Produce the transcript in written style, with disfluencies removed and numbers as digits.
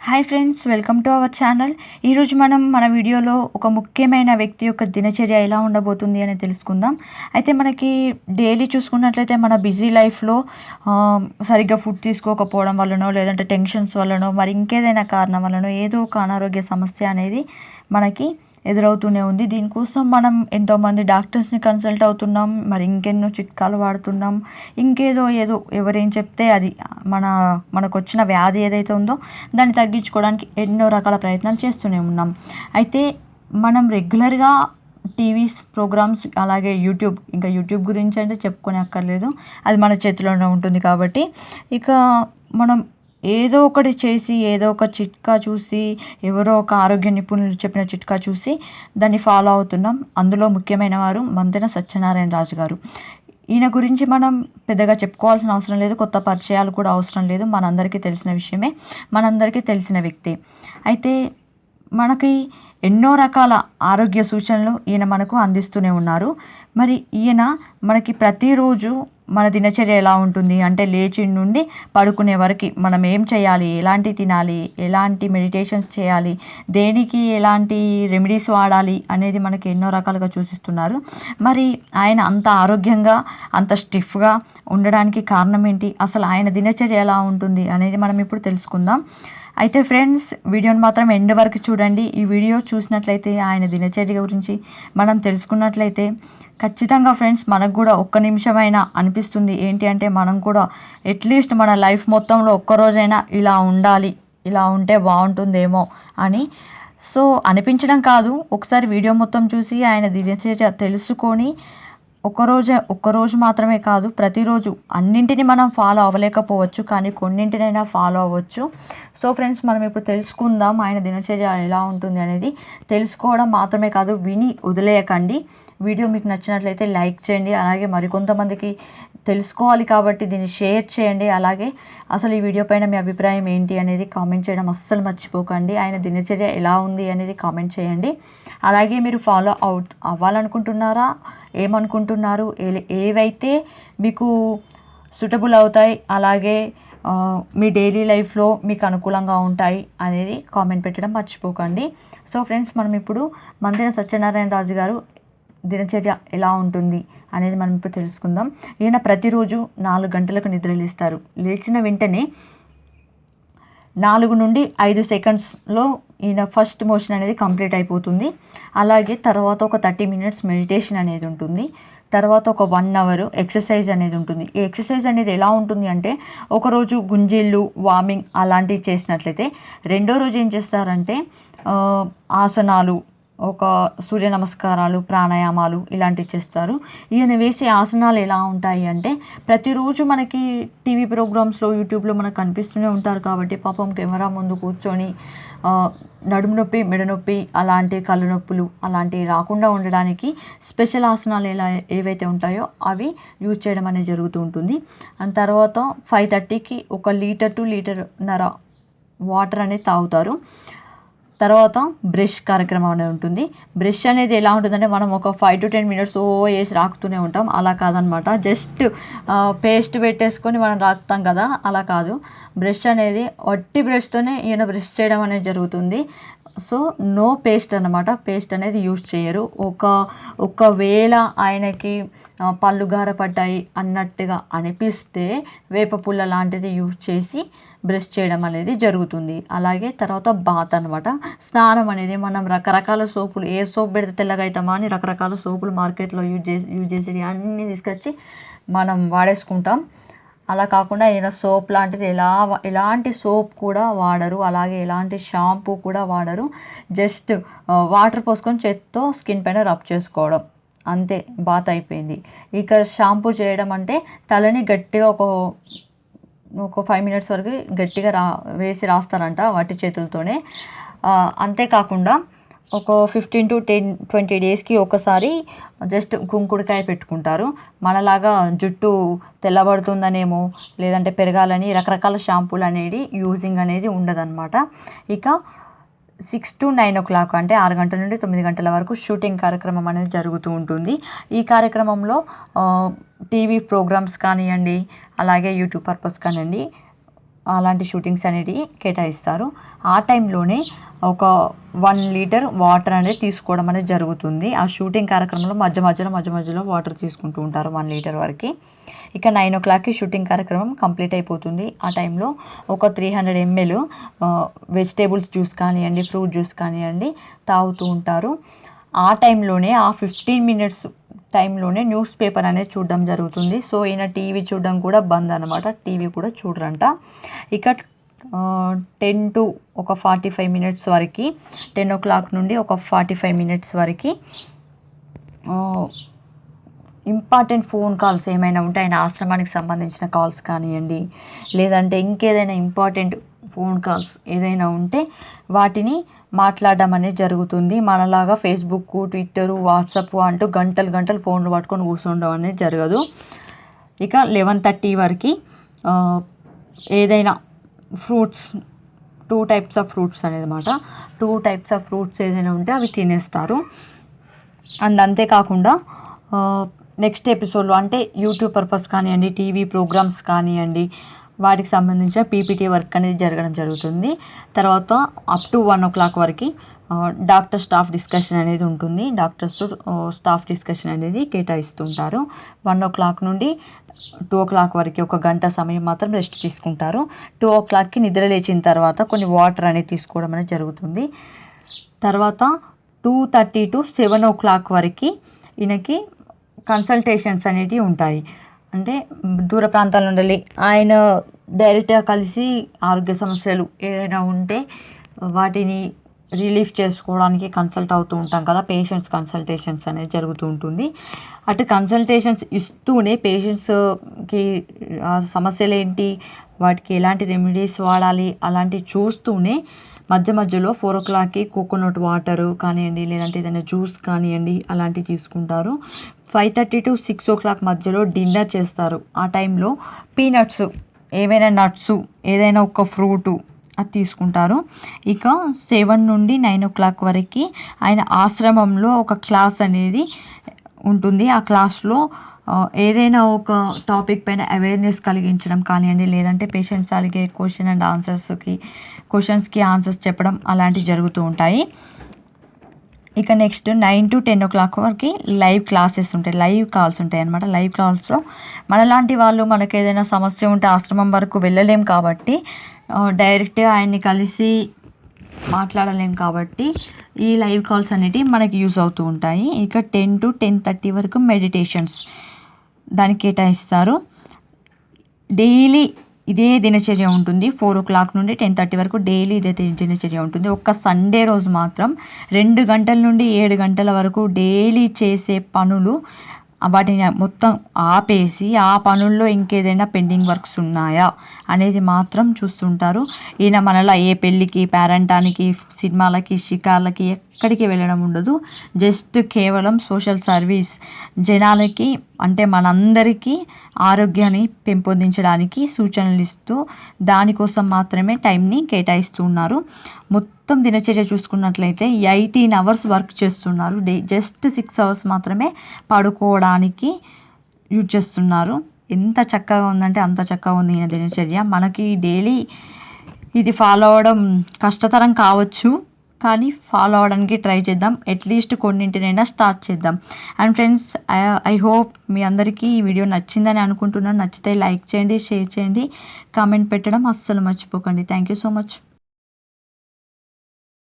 Hi friends, welcome to our channel. ఈరోజు మనం మన వీడియోలో ఒక ముఖ్యమైన వ్యక్తి యొక్క దినచర్య ఎలా ఉండబోతుంది అని తెలుసుకుందాం. అయితే మనకి డైలీ చూసుకున్నట్లయితే మన బిజీ లైఫ్లో సరిగ్గా ఫుడ్ తీసుకోకపోవడం వల్లనో, లేదంటే టెన్షన్స్ వల్లనో, మరి ఇంకేదైనా కారణం వల్లనో ఏదో ఒక అనారోగ్య సమస్య అనేది మనకి ఎదురవుతూనే ఉంది. దీనికోసం మనం ఎంతోమంది డాక్టర్స్ని కన్సల్ట్ అవుతున్నాం, మరి ఇంకెన్నో చిట్కాలు వాడుతున్నాం. ఇంకేదో ఏదో ఎవరేం చెప్తే అది మనకు వచ్చిన వ్యాధి ఏదైతే ఉందో దాన్ని తగ్గించుకోవడానికి ఎన్నో రకాల ప్రయత్నాలు చేస్తూనే ఉన్నాం. అయితే మనం రెగ్యులర్గా టీవీస్ ప్రోగ్రామ్స్, అలాగే యూట్యూబ్ గురించి అంటే చెప్పుకొని అక్కర్లేదు, అది మన చేతిలోనే ఉంటుంది. కాబట్టి ఇక మనం ఏదో ఒకటి చేసి, ఏదో ఒక చిట్కా చూసి, ఎవరో ఒక ఆరోగ్య నిపుణులు చెప్పిన చిట్కా చూసి దాన్ని ఫాలో అవుతున్నాం. అందులో ముఖ్యమైన వారు మంతెన సత్యనారాయణ రాజు గారు. ఈయన గురించి మనం పెద్దగా చెప్పుకోవాల్సిన అవసరం లేదు, కొత్త పరిచయాలు కూడా అవసరం లేదు. మనందరికీ తెలిసిన విషయమే, మనందరికీ తెలిసిన వ్యక్తి. అయితే మనకి ఎన్నో రకాల ఆరోగ్య సూచనలు ఈయన మనకు అందిస్తూనే ఉన్నారు. మరి ఈయన మనకి ప్రతిరోజు మన దినచర్య ఎలా ఉంటుంది అంటే, లేచి నుండి పడుకునే వరకు మనం ఏం చేయాలి, ఎలాంటి తినాలి, ఎలాంటి మెడిటేషన్స్ చేయాలి, దేనికి ఎలాంటి రెమెడీస్ వాడాలి అనేది మనకి ఎన్నో రకాలుగా సూచిస్తున్నారు. మరి ఆయన అంత ఆరోగ్యంగా, అంత స్టిఫ్గా ఉండడానికి కారణం ఏంటి, అసలు ఆయన దినచర్య ఎలా ఉంటుంది అనేది మనం ఇప్పుడు తెలుసుకుందాం. అయితే ఫ్రెండ్స్, వీడియోని మాత్రం ఎండ్ వరకు చూడండి. ఈ వీడియో చూసినట్లయితే, ఆయన దినచర్య గురించి మనం తెలుసుకున్నట్లయితే ఖచ్చితంగా ఫ్రెండ్స్ మనకు కూడా ఒక్క నిమిషమైనా అనిపిస్తుంది ఏంటి అంటే, మనం కూడా అట్లీస్ట్ మన లైఫ్ మొత్తంలో ఒక్కరోజైనా ఇలా ఉండాలి, ఇలా ఉంటే బాగుంటుందేమో అని. సో అనిపించడం కాదు, ఒకసారి వీడియో మొత్తం చూసి ఆయన దినచర్య తెలుసుకొని ఒక్కరోజు మాత్రమే కాదు, ప్రతిరోజు అన్నింటినీ మనం ఫాలో అవ్వలేకపోవచ్చు, కానీ కొన్నింటినైనా ఫాలో అవ్వచ్చు. సో ఫ్రెండ్స్, మనం ఇప్పుడు తెలుసుకుందాం ఆయన దినచర్య ఎలా ఉంటుంది అనేది. తెలుసుకోవడం మాత్రమే కాదు, విని వదిలేయకండి. వీడియో మీకు నచ్చినట్లయితే లైక్ చేయండి, అలాగే మరికొంతమందికి తెలుసుకోవాలి కాబట్టి దీన్ని షేర్ చేయండి. అలాగే అసలు ఈ వీడియో పైన మీ అభిప్రాయం ఏంటి అనేది కామెంట్ చేయడం అస్సలు మర్చిపోకండి. ఆయన దినచర్య ఎలా ఉంది అనేది కామెంట్ చేయండి. అలాగే మీరు ఫాలో అవ్వాలనుకుంటున్నారా, ఏమనుకుంటున్నారు, ఏవైతే మీకు సూటబుల్ అవుతాయి, అలాగే మీ డైలీ లైఫ్లో మీకు అనుకూలంగా ఉంటాయి అనేది కామెంట్ పెట్టడం మర్చిపోకండి. సో ఫ్రెండ్స్, మనం ఇప్పుడు మంతెన సత్యనారాయణ రాజు గారు దినచర్య ఎలా ఉంటుంది అనేది మనం ఇప్పుడు తెలుసుకుందాం. ఈయన ప్రతిరోజు 4 గంటలకు నిద్రలేస్తారు. లేచిన వెంటనే 4 నుండి 5 సెకండ్స్లో ఈయన ఫస్ట్ మోషన్ అనేది కంప్లీట్ అయిపోతుంది. అలాగే తర్వాత ఒక 30 మినిట్స్ మెడిటేషన్ అనేది ఉంటుంది. తర్వాత ఒక 1 అవర్ ఎక్సర్సైజ్ అనేది ఉంటుంది. ఈ ఎక్సర్సైజ్ అనేది ఎలా ఉంటుంది అంటే, ఒకరోజు గుంజీళ్ళు, వార్మింగ్ అలాంటివి చేసినట్లయితే, రెండో రోజు ఏం చేస్తారంటే ఆసనాలు, ఒక సూర్య నమస్కారాలు, ప్రాణాయామాలు ఇలాంటివి చేస్తారు. ఈయన వేసే ఆసనాలు ఎలా ఉంటాయి అంటే, ప్రతిరోజు మనకి టీవీ ప్రోగ్రామ్స్లో, యూట్యూబ్లో మనకు కనిపిస్తూనే ఉంటారు. కాబట్టి పాపం కెమెరా ముందు కూర్చొని నడుము నొప్పి, మెడ నొప్పి, అలాంటి కళ్ళు నొప్పులు అలాంటివి రాకుండా ఉండడానికి స్పెషల్ ఆసనాలు ఏవైతే ఉంటాయో అవి యూజ్ చేయడం అనేది జరుగుతూ ఉంటుంది. అండ్ తర్వాత 5:30కి 1 లీటర్ to 1.5 లీటర్ వాటర్ అనేది తాగుతారు. తర్వాత బ్రష్ కార్యక్రమం అనేది ఉంటుంది. బ్రష్ అనేది ఎలా ఉంటుందంటే, మనం ఒక 5 to 10 మినిట్స్ వేసి రాకుతూనే ఉంటాం. అలా కాదనమాట, జస్ట్ పేస్ట్ పెట్టేసుకొని మనం రాకుతాం కదా, అలా కాదు. బ్రష్ అనేది వట్టి బ్రష్తోనే ఈయన బ్రష్ చేయడం అనేది జరుగుతుంది. సో నో పేస్ట్ అన్నమాట, పేస్ట్ అనేది యూజ్ చేయరు. ఒకవేళ ఆయనకి పళ్ళు గారపడ్డాయి అన్నట్టుగా అనిపిస్తే వేప పుల్ల లాంటిది యూజ్ చేసి బ్రష్ చేయడం అనేది జరుగుతుంది. అలాగే తర్వాత బాత్ అనమాట, స్నానం అనేది మనం రకరకాల సోపులు, ఏ సోప్ పెడితే తెల్లగా అవుతామా అని రకరకాల సోపులు మార్కెట్లో యూజ్ చేసి అన్నీ తీసుకొచ్చి మనం వాడేసుకుంటాం. అలా కాకుండా ఈయన సోప్ లాంటిది ఎలాంటి సోప్ కూడా వాడరు, అలాగే ఎలాంటి షాంపూ కూడా వాడరు. జస్ట్ వాటర్ పోసుకొని చేత్తో స్కిన్ పైన రబ్ చేసుకోవడం, అంతే, బాత్ అయిపోయింది. ఇక షాంపూ చేయడం అంటే, తలని గట్టిగా ఒక 5 మినిట్స్ వరకు గట్టిగా వేసి రాస్తారంట వట్టి చేతులతోనే. అంతేకాకుండా ఒక 15 to 20 డేస్కి ఒకసారి జస్ట్ కుంకుడుకాయ పెట్టుకుంటారు. మనలాగా జుట్టు తెల్లబడుతుందనేమో, లేదంటే పెరగాలని రకరకాల షాంపూలు అనేది యూజింగ్ అనేది ఉండదన్నమాట. ఇక 6 to 9 o'clock అంటే 6 గంటల నుండి 9 గంటల వరకు షూటింగ్ కార్యక్రమం అనేది జరుగుతూ ఉంటుంది. ఈ కార్యక్రమంలో టీవీ ప్రోగ్రామ్స్ కానివ్వండి, అలాగే యూట్యూబ్ పర్పస్ కానివ్వండి, అలాంటి షూటింగ్స్ అనేవి కేటాయిస్తారు. ఆ టైంలోనే ఒక 1 లీటర్ వాటర్ అనేది తీసుకోవడం అనేది జరుగుతుంది. ఆ షూటింగ్ కార్యక్రమంలో మధ్య మధ్యలో వాటర్ తీసుకుంటూ ఉంటారు 1 లీటర్ వరకు. ఇక 9:00కి షూటింగ్ కార్యక్రమం కంప్లీట్ అయిపోతుంది. ఆ టైంలో ఒక 300 ml వెజిటేబుల్స్ జ్యూస్ కానివ్వండి, ఫ్రూట్ జ్యూస్ కానివ్వండి తాగుతూ ఉంటారు. ఆ టైంలోనే ఆ 15 మినిట్స్ టైంలోనే న్యూస్ పేపర్ అనేది చూడడం జరుగుతుంది. సో ఈయన టీవీ చూడడం కూడా బంద్ అనమాట. టీవీ కూడా చూడరంట. ఇక 10 to ఒక 45 మినిట్స్ వరకు, 10:00 నుండి ఒక 45 మినిట్స్ వరకు ఇంపార్టెంట్ ఫోన్ కాల్స్ ఏమైనా ఉంటే ఆయన ఆశ్రమానికి సంబంధించిన కాల్స్ కానివ్వండి, లేదంటే ఇంకేదైనా ఇంపార్టెంట్ ఫోన్ కాల్స్ ఏదైనా ఉంటే వాటిని మాట్లాడడం అనేది జరుగుతుంది. మనలాగా ఫేస్బుక్, ట్విట్టర్, వాట్సాప్ అంటూ గంటలు ఫోన్లు పట్టుకొని కూర్చోవడం అనేది జరగదు. ఇక 11:30 వరకు ఏదైనా ఫ్రూట్స్, 2 types ఆఫ్ ఫ్రూట్స్ అనేది అనమాట. 2 types ఆఫ్ ఫ్రూట్స్ ఏదైనా ఉంటే అవి తినేస్తారు. అండ్ అంతేకాకుండా నెక్స్ట్ ఎపిసోడ్లో అంటే యూట్యూబ్ పర్పస్ కానివ్వండి, టీవీ ప్రోగ్రామ్స్ కానివ్వండి, వాటికి సంబంధించిన పీపీటీ వర్క్ అనేది జరగడం జరుగుతుంది. తర్వాత అప్ టు 1:00 వరకు డాక్టర్ స్టాఫ్ డిస్కషన్ అనేది ఉంటుంది. డాక్టర్స్ స్టాఫ్ డిస్కషన్ అనేది కేటాయిస్తుంటారు. 1:00 నుండి 2:00 వరకు ఒక గంట సమయం మాత్రం రెస్ట్ తీసుకుంటారు. 2:00కి నిద్ర లేచిన తర్వాత కొన్ని వాటర్ అనేది తీసుకోవడం అనేది జరుగుతుంది. తర్వాత 2:30 to 7:00 వరకు ఈయనకి కన్సల్టేషన్స్ అనేటివి ఉంటాయి. అంటే దూర ప్రాంతాల నుండి ఆయన డైరెక్ట్గా కలిసి ఆరోగ్య సమస్యలు ఏదైనా ఉంటే వాటిని రిలీఫ్ చేసుకోవడానికి కన్సల్ట్ అవుతూ ఉంటాం కదా, పేషెంట్స్ కన్సల్టేషన్స్ అనేది జరుగుతూ ఉంటుంది. అటు కన్సల్టేషన్స్ ఇస్తూనే పేషెంట్స్కి సమస్యలు ఏంటి, వాటికి ఎలాంటి రెమెడీస్ వాడాలి అలాంటివి చూస్తూనే మధ్యలో 4:00కి కోకోనట్ వాటరు కానివ్వండి, లేదంటే ఏదైనా జ్యూస్ కానివ్వండి అలాంటివి తీసుకుంటారు. 5:30 to 6:00 మధ్యలో డిన్నర్ చేస్తారు. ఆ టైంలో పీనట్స్, ఏవైనా నట్స్, ఏదైనా ఒక ఫ్రూటు అది తీసుకుంటారు. ఇక 7 నుండి 9:00 వరకు ఆయన ఆశ్రమంలో ఒక క్లాస్ అనేది ఉంటుంది. ఆ క్లాస్లో ఏదైనా ఒక టాపిక్ పైన అవేర్నెస్ కలిగించడం కానివ్వండి, లేదంటే పేషెంట్స్ అడిగే క్వశ్చన్స్కి ఆన్సర్స్ చెప్పడం అలాంటివి జరుగుతూ ఉంటాయి. ఇక నెక్స్ట్ 9 to 10:00 వరకు లైవ్ క్లాసెస్ ఉంటాయి, లైవ్ కాల్స్ ఉంటాయి అన్నమాట. లైవ్ కాల్స్లో మనలాంటి వాళ్ళు మనకు ఏదైనా సమస్య ఉంటే ఆశ్రమం వరకు వెళ్ళలేం కాబట్టి, డైరెక్ట్గా ఆయన్ని కలిసి మాట్లాడలేం కాబట్టి ఈ లైవ్ కాల్స్ అనేటివి మనకి యూజ్ అవుతూ ఉంటాయి. ఇక 10 to 10:30 వరకు మెడిటేషన్స్ దానికి కేటాయిస్తారు. డైలీ ఇదే దినచర్య ఉంటుంది. 4:00 నుండి 10:30 వరకు డైలీ ఇదే దినచర్య ఉంటుంది. ఒక్క సండే రోజు మాత్రం 2 గంటల నుండి 7 గంటల వరకు డైలీ చేసే పనులు వాటిని మొత్తం ఆపేసి ఆ పనుల్లో ఇంకేదైనా పెండింగ్ వర్క్స్ ఉన్నాయా అనేది మాత్రం చూస్తుంటారు. ఈయన మనలా ఏ పెళ్ళికి, పేరంటానికి, సినిమాలకి, షికార్లకి ఎక్కడికి వెళ్ళడం ఉండదు. జస్ట్ కేవలం సోషల్ సర్వీస్, జనాలకి అంటే మనందరికీ ఆరోగ్యాన్ని పెంపొందించడానికి సూచనలు ఇస్తూ దానికోసం మాత్రమే టైంని కేటాయిస్తూ ఉన్నారు. మొత్తం దినచర్య చూసుకున్నట్లయితే 18 hours వర్క్ చేస్తున్నారు. జస్ట్ 6 hours మాత్రమే పడుకోవడానికి యూజ్ చేస్తున్నారు. ఎంత చక్కగా ఉందంటే అంత చక్కగా ఉంది ఈయన దినచర్య. మనకి డైలీ ఇది ఫాలో అవ్వడం కష్టతరం కావచ్చు, కానీ ఫాలో అవ్వడానికి ట్రై చేద్దాం. అట్లీస్ట్ కొన్నింటినైనా స్టార్ట్ చేద్దాం. అండ్ ఫ్రెండ్స్, ఐ హోప్ మీ అందరికీ ఈ వీడియో నచ్చిందని అనుకుంటున్నాను. నచ్చితే లైక్ చేయండి, షేర్ చేయండి, కామెంట్ పెట్టడం అస్సలు మర్చిపోకండి. Thank you so much.